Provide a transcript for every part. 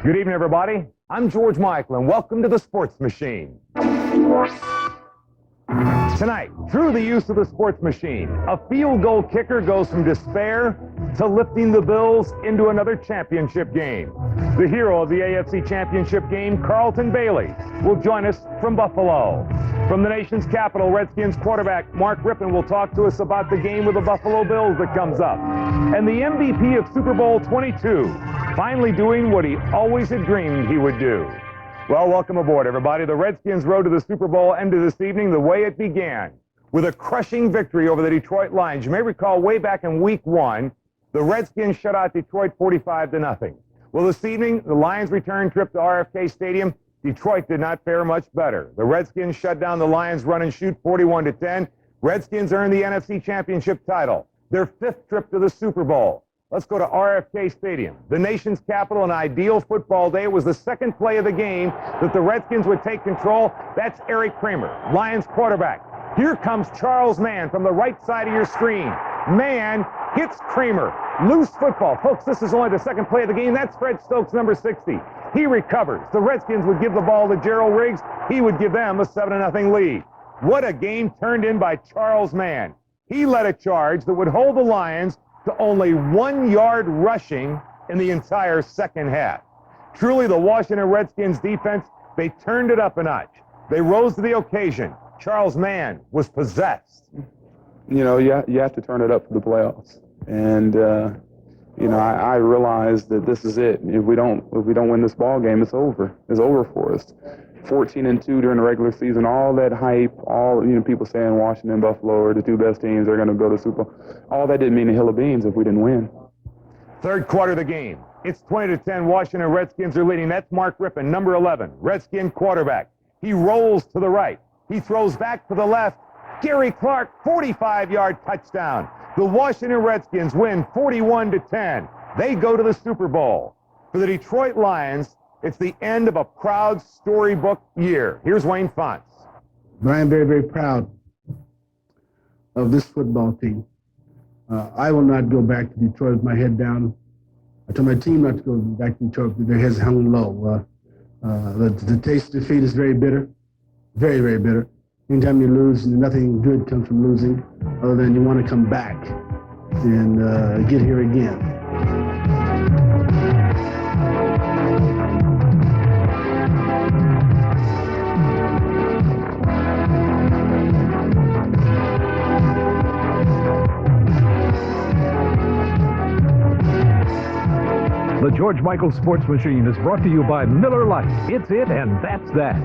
Good evening, everybody. I'm George Michael, and welcome to the Sports Machine. Tonight, through the use of the Sports Machine, a field goal kicker goes from despair to lifting the Bills into another championship game. The hero of the AFC Championship game, Carlton Bailey, will join us from Buffalo. From the nation's capital, Redskins quarterback Mark Rypien will talk to us about the game with the Buffalo Bills that comes up. And the MVP of Super Bowl 22, finally doing what he always had dreamed he would do. Well, welcome aboard, everybody. The Redskins' road to the Super Bowl ended this evening the way it began, with a crushing victory over the Detroit Lions. You may recall way back in Week 1, the Redskins shut out Detroit 45-0. Well, this evening, the Lions' return trip to RFK Stadium, Detroit did not fare much better. The Redskins shut down the Lions' run and shoot 41-10. Redskins earned the NFC Championship title, their 5th trip to the Super Bowl. Let's go to RFK Stadium, the nation's capital, an ideal football day. It was the second play of the game that the Redskins would take control. That's Eric Kramer, Lions quarterback. Here comes Charles Mann from the right side of your screen. Mann hits Kramer. Loose football. Folks, this is only the second play of the game. That's Fred Stokes, number 60. He recovers. The Redskins would give the ball to Gerald Riggs. He would give them a 7-0 lead. What a game turned in by Charles Mann. He led a charge that would hold the Lions to only 1 yard rushing in the entire second half. Truly, the Washington Redskins defense, they turned it up a notch. They rose to the occasion. Charles Mann was possessed. You know, you have to turn it up for the playoffs. And, you know, I realize that this is it. If we don't win this ball game, it's over. It's over for us. 14-2 during the regular season, all that hype, people saying Washington, Buffalo are the 2 best teams, they're going to go to Super Bowl. All that didn't mean a hill of beans if we didn't win. Third quarter of the game. It's 20-10. Washington Redskins are leading. That's Mark Rypien, number 11, Redskin quarterback. He rolls to the right. He throws back to the left. Gary Clark, 45-yard touchdown. The Washington Redskins win 41-10. They go to the Super Bowl. For the Detroit Lions, it's the end of a proud storybook year. Here's Wayne Fonts. But I am very, very proud of this football team. I will not go back to Detroit with my head down. I told my team not to go back to Detroit with their heads hung low. The taste of defeat is very bitter, very, very bitter. Anytime you lose, nothing good comes from losing other than you want to come back and get here again. The George Michael Sports Machine is brought to you by Miller Lite. It's it, and that's that.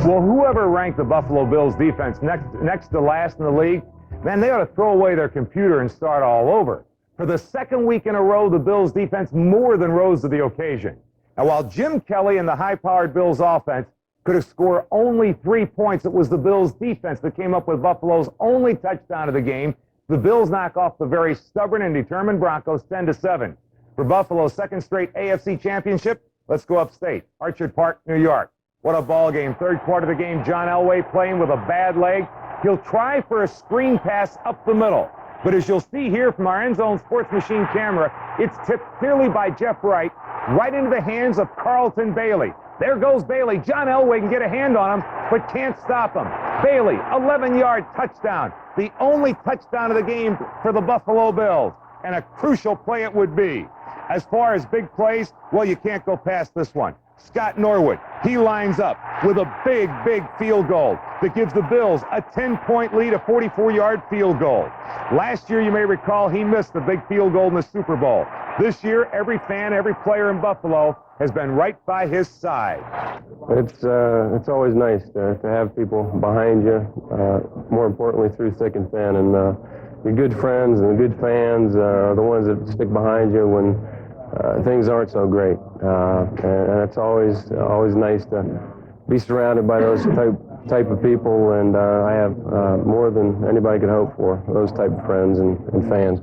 Well, whoever ranked the Buffalo Bills defense next to last in the league, man, they ought to throw away their computer and start all over. For the second week in a row, the Bills defense more than rose to the occasion. Now, while Jim Kelly and the high-powered Bills offense could have scored only 3 points, it was the Bills defense that came up with Buffalo's only touchdown of the game. The Bills knock off the very stubborn and determined Broncos 10-7. For Buffalo's second straight AFC championship, let's go upstate, Orchard Park, New York. What a ball game. Third quarter of the game, John Elway playing with a bad leg. He'll try for a screen pass up the middle. But as you'll see here from our End Zone Sports Machine camera, it's tipped clearly by Jeff Wright, right into the hands of Carlton Bailey. There goes Bailey. John Elway can get a hand on him, but can't stop him. Bailey, 11-yard touchdown. The only touchdown of the game for the Buffalo Bills. And a crucial play it would be. As far as big plays, well, you can't go past this one. Scott Norwood, he lines up with a big, big field goal that gives the Bills a 10-point lead, a 44-yard field goal. Last year, you may recall, he missed the big field goal in the Super Bowl. This year, every fan, every player in Buffalo has been right by his side. It's always nice to have people behind you, more importantly through thick and thin. And your good friends and the good fans are the ones that stick behind you when things aren't so great. And it's always nice to be surrounded by those type of people, and I have more than anybody could hope for, those type of friends and fans.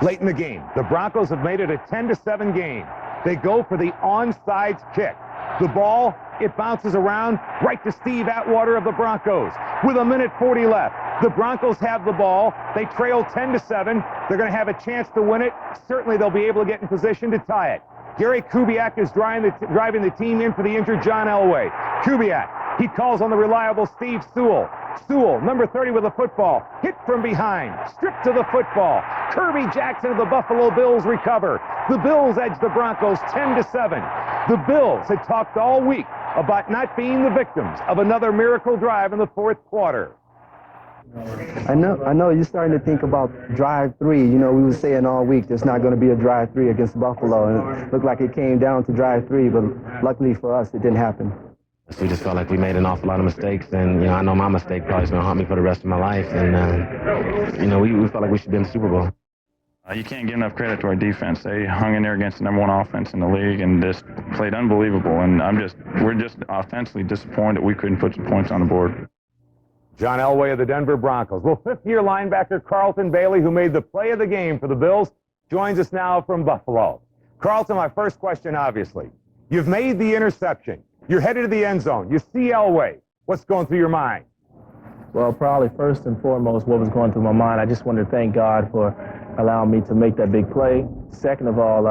Late in the game, the Broncos have made it a 10-7 game. They go for the onside kick. The ball It bounces around right to Steve Atwater of the Broncos. With 1:40 left, the Broncos have the ball. They trail 10-7. They're going to have a chance to win it. Certainly they'll be able to get in position to tie it. Gary Kubiak is driving the team in for the injured John Elway. Kubiak, he calls on the reliable Steve Sewell. Sewell, number 30 with the football, hit from behind, stripped to the football. Kirby Jackson of the Buffalo Bills recover. The Bills edge the Broncos 10-7. The Bills had talked all week about not being the victims of another miracle drive in the fourth quarter. I know you're starting to think about drive three. You know, we were saying all week there's not going to be a drive three against Buffalo, and it looked like it came down to drive three, but luckily for us, it didn't happen. We just felt like we made an awful lot of mistakes, and, you know, I know my mistake probably is going to haunt me for the rest of my life, and, you know, we felt like we should be in the Super Bowl. You can't give enough credit to our defense. They hung in there against the #1 offense in the league and just played unbelievable, and we're just offensively disappointed that we couldn't put some points on the board. John Elway of the Denver Broncos. Well, fifth-year linebacker Carlton Bailey, who made the play of the game for the Bills, joins us now from Buffalo. Carlton, my first question, obviously. You've made the interception. You're headed to the end zone. You see Elway. What's going through your mind? Well, probably first and foremost, what was going through my mind, I just wanted to thank God for allowing me to make that big play. Second of all,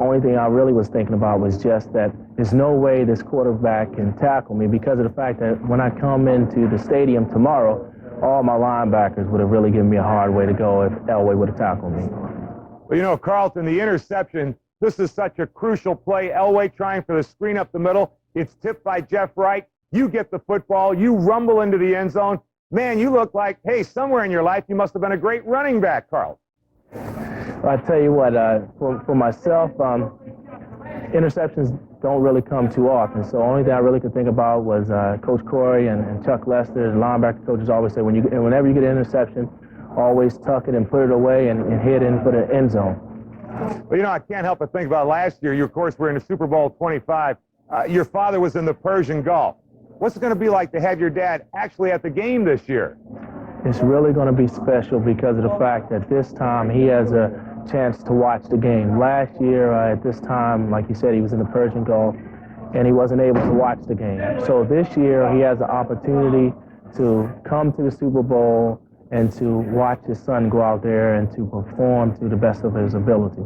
only thing I really was thinking about was just that there's no way this quarterback can tackle me because of the fact that when I come into the stadium tomorrow, all my linebackers would have really given me a hard way to go if Elway would have tackled me. Well, you know, Carlton, the interception, this is such a crucial play. Elway trying for the screen up the middle. It's tipped by Jeff Wright. You get the football. You rumble into the end zone. Man, you look like, hey, somewhere in your life you must have been a great running back, Carlton. I tell you what, for myself, interceptions don't really come too often. So the only thing I really could think about was Coach Corey and Chuck Lester, the linebacker coaches always say, whenever you get an interception, always tuck it and put it away and hit in for the end zone. Well, you know, I can't help but think about last year. You, of course, were in the Super Bowl 25. Your father was in the Persian Gulf. What's it going to be like to have your dad actually at the game this year? It's really going to be special because of the fact that this time he has a chance to watch the game. Last year at this time, like you said, he was in the Persian Gulf and he wasn't able to watch the game. So this year he has the opportunity to come to the Super Bowl and to watch his son go out there and to perform to the best of his ability.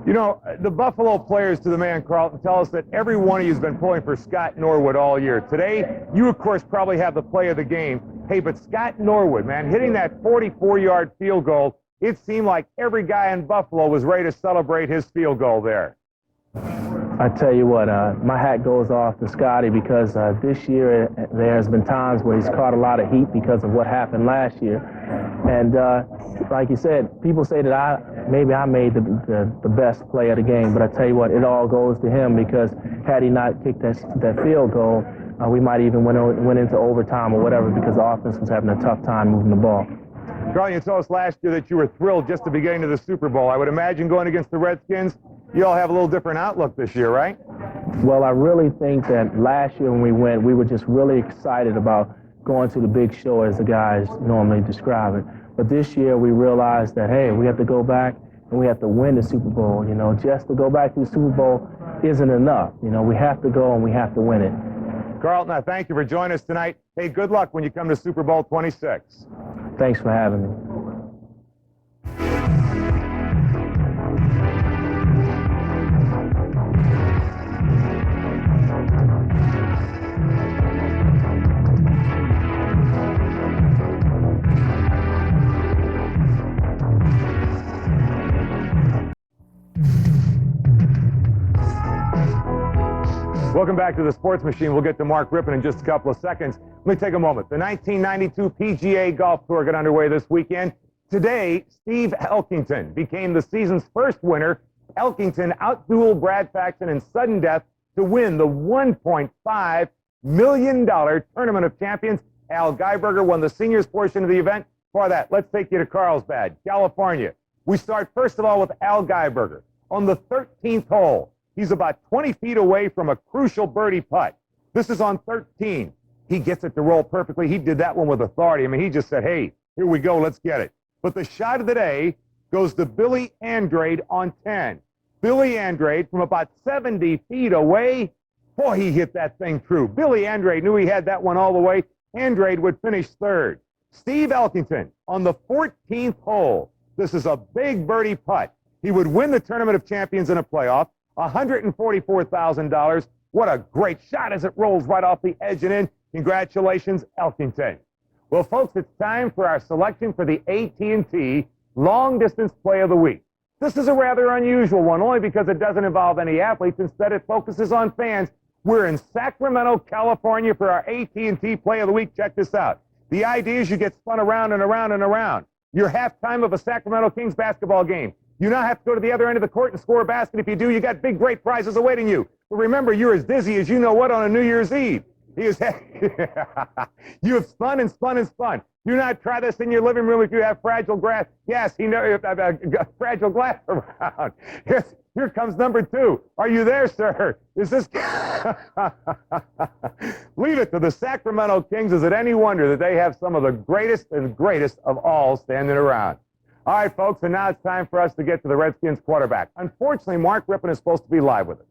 You know, the Buffalo players, to the man, Carlton, tell us that every one of you has been pulling for Scott Norwood all year. Today, you, of course, probably have the play of the game. Hey, but Scott Norwood, man, hitting that 44-yard field goal, it seemed like every guy in Buffalo was ready to celebrate his field goal there. I tell you what, my hat goes off to Scotty because this year there has been times where he's caught a lot of heat because of what happened last year. And like you said, people say that maybe I made the best play of the game, but I tell you what, it all goes to him because had he not kicked that field goal, we might even went into overtime or whatever because the offense was having a tough time moving the ball. Carl, you told us last year that you were thrilled just to be getting to the Super Bowl. I would imagine going against the Redskins, you all have a little different outlook this year, right? Well, I really think that last year when we went, we were just really excited about going to the big show, as the guys normally describe it. But this year we realized that, hey, we have to go back and we have to win the Super Bowl. You know, just to go back to the Super Bowl isn't enough. You know, we have to go and we have to win it. Carlton, I thank you for joining us tonight. Hey, good luck when you come to Super Bowl 26. Thanks for having me. Welcome back to the Sports Machine. We'll get to Mark Rippon in just a couple of seconds. Let me take a moment. The 1992 PGA Golf Tour got underway this weekend. Today, Steve Elkington became the season's first winner. Elkington outdueled Brad Faxon in sudden death to win the $1.5 million Tournament of Champions. Al Geiberger won the seniors portion of the event. For that, let's take you to Carlsbad, California. We start first of all with Al Geiberger on the 13th hole. He's about 20 feet away from a crucial birdie putt. This is on 13. He gets it to roll perfectly. He did that one with authority. I mean, he just said, hey, here we go, let's get it. But the shot of the day goes to Billy Andrade on 10. Billy Andrade, from about 70 feet away, Boy, he hit that thing true. Billy Andrade knew he had that one all the way. Andrade would finish third. Steve Elkington on the 14th hole. This is a big birdie putt. He would win the Tournament of Champions in a playoff, $144,000. What a great shot as it rolls right off the edge and in. Congratulations, Elkington. Well, folks, it's time for our selection for the AT&T Long Distance Play of the Week. This is a rather unusual one, only because it doesn't involve any athletes. Instead, it focuses on fans. We're in Sacramento, California for our AT&T Play of the Week. Check this out. The idea is you get spun around and around and around. You're halftime of a Sacramento Kings basketball game. You now have to go to the other end of the court and score a basket. If you do, you got big, great prizes awaiting you. But remember, you're as dizzy as you know what on a New Year's Eve. You have spun and spun and spun. Do not try this in your living room if you have fragile glass. Yes, fragile glass around. Here comes number 2. Are you there, sir? Is this... Leave it to the Sacramento Kings. Is it any wonder that they have some of the greatest and greatest of all standing around? All right, folks, and now it's time for us to get to the Redskins quarterback. Unfortunately, Mark Rippon is supposed to be live with us.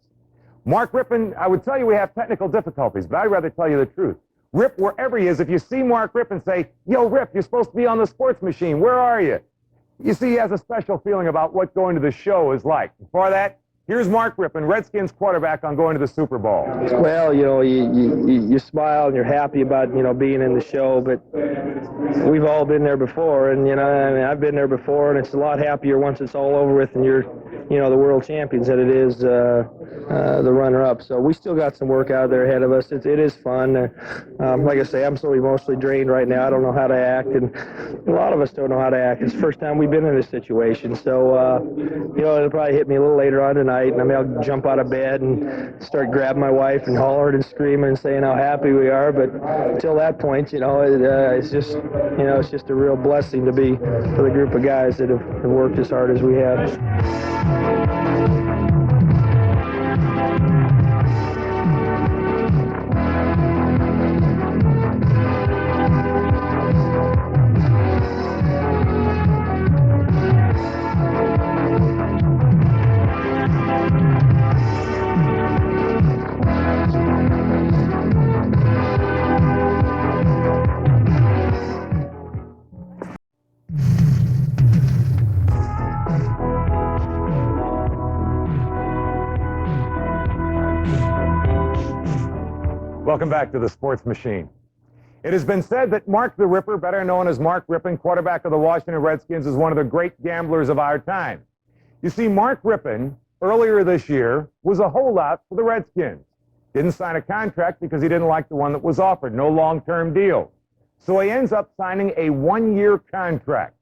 Mark Rippon, I would tell you we have technical difficulties, but I'd rather tell you the truth. Rip, wherever he is, if you see Mark Rippon, say, yo, Rip, you're supposed to be on the sports machine. Where are you? You see, he has a special feeling about what going to the show is like. Before that, here's Mark Rippon, Redskins quarterback, on going to the Super Bowl. Well, you know, you smile and you're happy about, you know, being in the show, but we've all been there before, and, you know, I mean, I've been there before, and it's a lot happier once it's all over with and you're, you know, the world champions than it is the runner-up. So we still got some work out there ahead of us. It is fun. Like I say, I'm so emotionally drained right now. I don't know how to act, and a lot of us don't know how to act. It's the first time we've been in this situation. So, you know, it'll probably hit me a little later on tonight, and I mean, I'll jump out of bed and start grabbing my wife and hollering and screaming and saying how happy we are. But until that point, you know, it's just, you know, it's just a real blessing to be for the group of guys that have worked as hard as we have. Welcome back to the Sports Machine. It has been said that Mark the Ripper, better known as Mark Rippon, quarterback of the Washington Redskins, is one of the great gamblers of our time. You see, Mark Rippon, earlier this year, was a holdout for the Redskins. Didn't sign a contract because he didn't like the one that was offered, no long-term deal. So he ends up signing a one-year contract.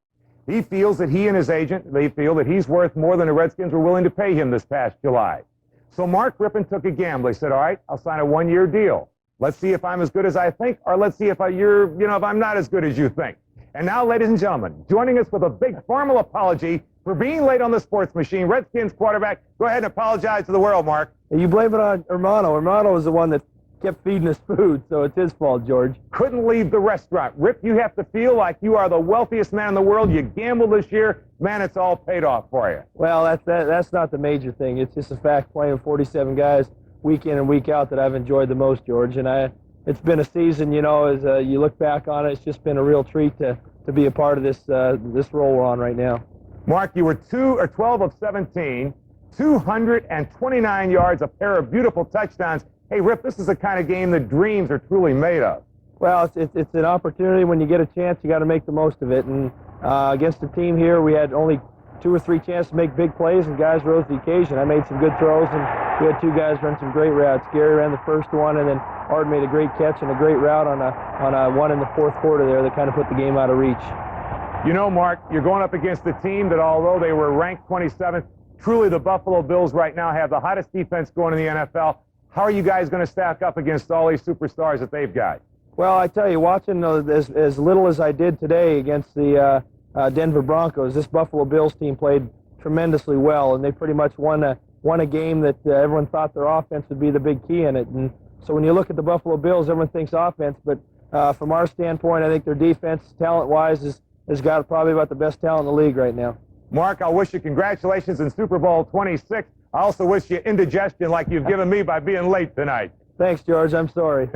He feels that he and his agent, they feel that he's worth more than the Redskins were willing to pay him this past July. So Mark Rippon took a gamble. He said, all right, I'll sign a one-year deal. Let's see if I'm as good as I think, or let's see if if I'm not as good as you think. And now, ladies and gentlemen, joining us with a big formal apology for being late on the Sports Machine, Redskins quarterback. Go ahead and apologize to the world, Mark. You blame it on Hermano. Hermano was the one that kept feeding us food, so it's his fault, George. Couldn't leave the restaurant. Rip, you have to feel like you are the wealthiest man in the world. You gambled this year. Man, it's all paid off for you. Well, that's not the major thing. It's just a fact, playing 47 guys week in and week out, that I've enjoyed the most, George. And it's been a season, you know, as you look back on it, it's just been a real treat to be a part of this role we're on right now. Mark, you were 12 of 17, 229 yards, a pair of beautiful touchdowns. Hey, Rip, this is the kind of game that dreams are truly made of. Well, it's an opportunity. When you get a chance, you got to make the most of it. And against the team here, we had only 2 or 3 chances to make big plays, and guys rose to the occasion. I made some good throws, and we had 2 guys run some great routes. Gary ran the first one, and then Art made a great catch and a great route on a one in the 4th quarter there that kind of put the game out of reach. You know, Mark, you're going up against a team that, although they were ranked 27th, truly the Buffalo Bills right now have the hottest defense going in the NFL. How are you guys going to stack up against all these superstars that they've got? Well, I tell you, watching as little as I did today against the Denver Broncos, this Buffalo Bills team played tremendously well, and they pretty much won a game that everyone thought their offense would be the big key in it. And so when you look at the Buffalo Bills, everyone thinks offense, but from our standpoint, I think their defense, talent-wise, has got probably about the best talent in the league right now. Mark, I wish you congratulations in Super Bowl 26. I also wish you indigestion like you've given me by being late tonight. Thanks, George. I'm sorry.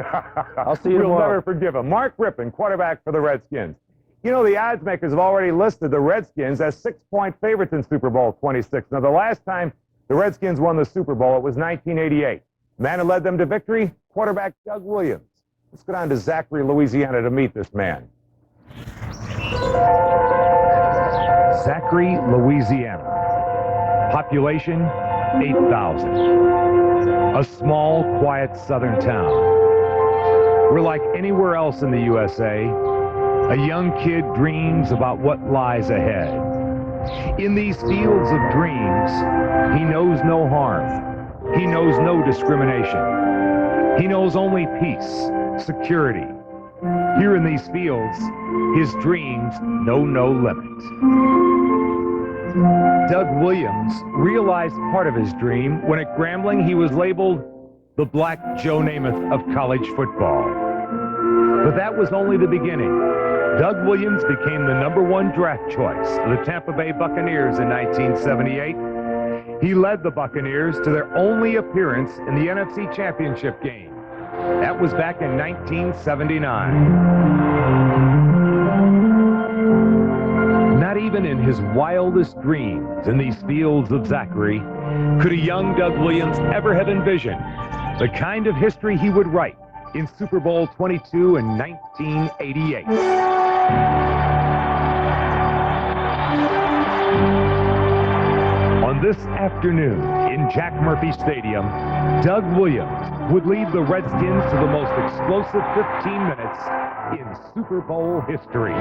I'll see you We'll tomorrow. never forgive him. Mark Rippon, quarterback for the Redskins. You know, the odds makers have already listed the Redskins as 6-point favorites in Super Bowl 26. Now, the last time the Redskins won the Super Bowl, it was 1988. The man who led them to victory, quarterback Doug Williams. Let's go down to Zachary, Louisiana to meet this man. Zachary, Louisiana. Population, 8,000. A small, quiet southern town. We're like anywhere else in the USA. A young kid dreams about what lies ahead. In these fields of dreams, he knows no harm. He knows no discrimination. He knows only peace, security. Here in these fields, his dreams know no limits. Doug Williams realized part of his dream when at Grambling he was labeled the Black Joe Namath of college football. But that was only the beginning. Doug Williams became the #1 draft choice of the Tampa Bay Buccaneers in 1978. He led the Buccaneers to their only appearance in the NFC Championship game. That was back in 1979. Not even in his wildest dreams in these fields of Zachary could a young Doug Williams ever have envisioned the kind of history he would write in Super Bowl 22 in 1988. On this afternoon in Jack Murphy Stadium, Doug Williams would lead the Redskins to the most explosive 15 minutes in Super Bowl history.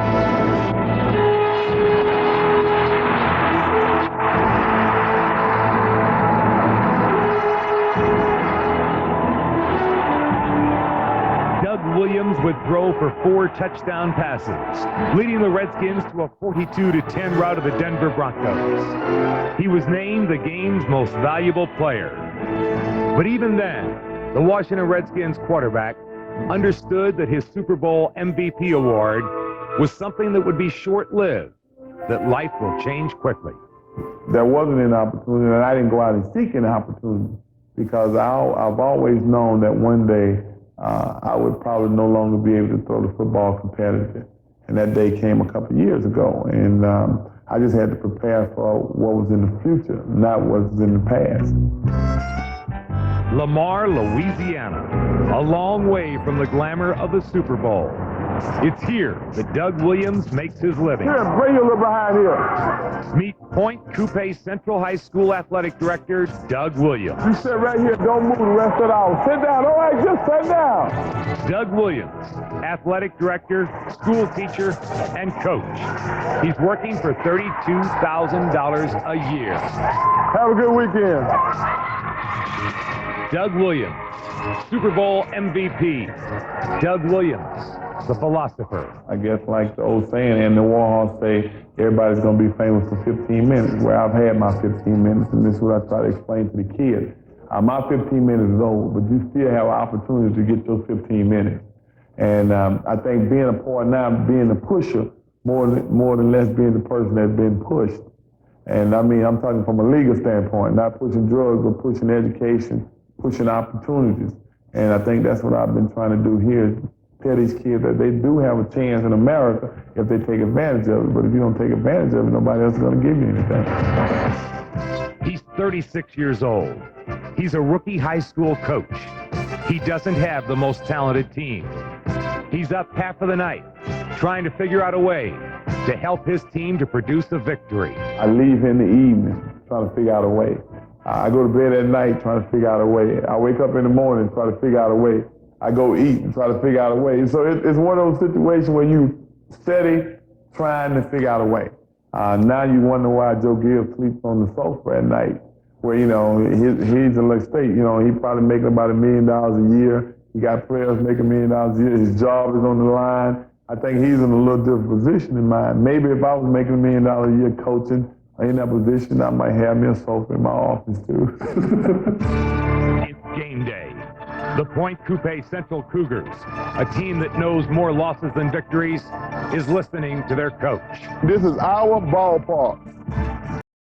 Doug Williams would throw for 4 touchdown passes, leading the Redskins to a 42-10 rout of the Denver Broncos. He was named the game's most valuable player. But even then, the Washington Redskins quarterback understood that his Super Bowl MVP award was something that would be short-lived, that life will change quickly. There wasn't an opportunity, and I didn't go out and seek an opportunity because I've always known that one day I would probably no longer be able to throw the football competitive. And that day came a couple of years ago, and I just had to prepare for what was in the future, not what was in the past. Lamar, Louisiana, a long way from the glamour of the Super Bowl. It's here that Doug Williams makes his living. Here, bring your little behind here. Meet Point Coupe Central High School Athletic Director Doug Williams. You sit right here, don't move the rest of the hour. Sit down, all right, just sit down. Doug Williams, athletic director, school teacher, and coach. He's working for $32,000 a year. Have a good weekend. Doug Williams, Super Bowl MVP. Doug Williams, the philosopher. I guess like the old saying, and the Warhol say, everybody's going to be famous for 15 minutes. Well, I've had my 15 minutes, and this is what I try to explain to the kids. My 15 minutes is over, but you still have an opportunity to get those 15 minutes. And I think being a part now, being a pusher, more than less being the person that's been pushed. And I mean, I'm talking from a legal standpoint, not pushing drugs, but pushing education, pushing opportunities. And I think that's what I've been trying to do here, tell these kids that they do have a chance in America if they take advantage of it. But if you don't take advantage of it, nobody else is going to give you anything. He's 36 years old. He's a rookie high school coach. He doesn't have the most talented team. He's up half of the night trying to figure out a way to help his team to produce a victory. I leave in the evening trying to figure out a way. I go to bed at night trying to figure out a way. I wake up in the morning try to figure out a way. I go eat and try to figure out a way. So it's one of those situations where you steady trying to figure out a way. Now you wonder why Joe Gibbs sleeps on the sofa at night, where, you know, he's in Lake State. You know, he probably making about $1 million a year. He got players making $1 million a year. His job is on the line. I think he's in a little different position in mine. Maybe if I was making $1 million a year coaching in that position, I might have me a sofa in my office too. It's game day. The Point Coupe Central Cougars, a team that knows more losses than victories, is listening to their coach. This is our ballpark.